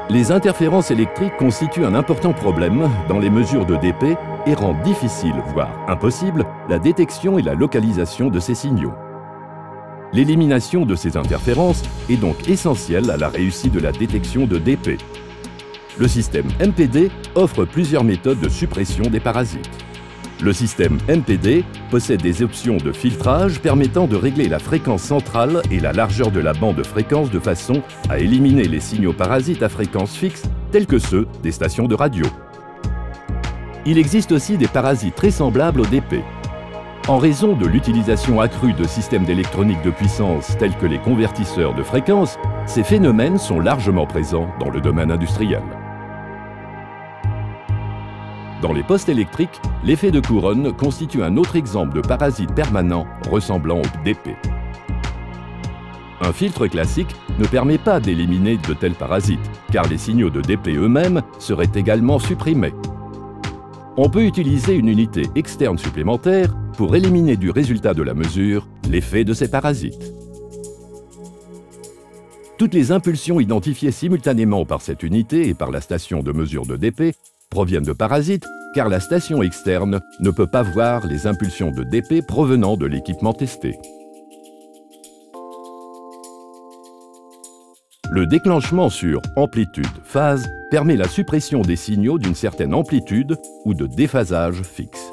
Les interférences électriques constituent un important problème dans les mesures de dP et rendent difficile, voire impossible, la détection et la localisation de ces signaux. L'élimination de ces interférences est donc essentielle à la réussite de la détection de dP. Le système MPD offre plusieurs méthodes de suppression des parasites. Le système MPD possède des options de filtrage permettant de régler la fréquence centrale et la largeur de la bande de fréquence de façon à éliminer les signaux parasites à fréquence fixe tels que ceux des stations de radio. Il existe aussi des parasites très semblables au dP. En raison de l'utilisation accrue de systèmes d'électronique de puissance tels que les convertisseurs de fréquence, ces phénomènes sont largement présents dans le domaine industriel. Dans les postes électriques, l'effet de couronne constitue un autre exemple de parasite permanent ressemblant au dP. Un filtre classique ne permet pas d'éliminer de tels parasites, car les signaux de dP eux-mêmes seraient également supprimés. On peut utiliser une unité externe supplémentaire pour éliminer du résultat de la mesure l'effet de ces parasites. Toutes les impulsions identifiées simultanément par cette unité et par la station de mesure de dP proviennent de parasites, car la station externe ne peut pas voir les impulsions de dP provenant de l'équipement testé. Le déclenchement sur amplitude-phase permet la suppression des signaux d'une certaine amplitude ou de déphasage fixe.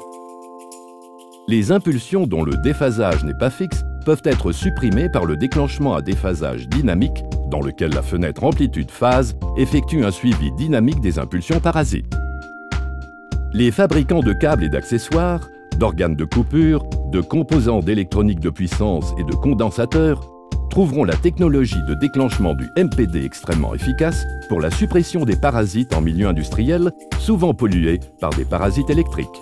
Les impulsions dont le déphasage n'est pas fixe peuvent être supprimées par le déclenchement à déphasage dynamique, dans lequel la fenêtre amplitude-phase effectue un suivi dynamique des impulsions parasites. Les fabricants de câbles et d'accessoires, d'organes de coupure, de composants d'électronique de puissance et de condensateurs trouveront la technologie de déclenchement du MPD extrêmement efficace pour la suppression des parasites en milieu industriel, souvent pollués par des parasites électriques.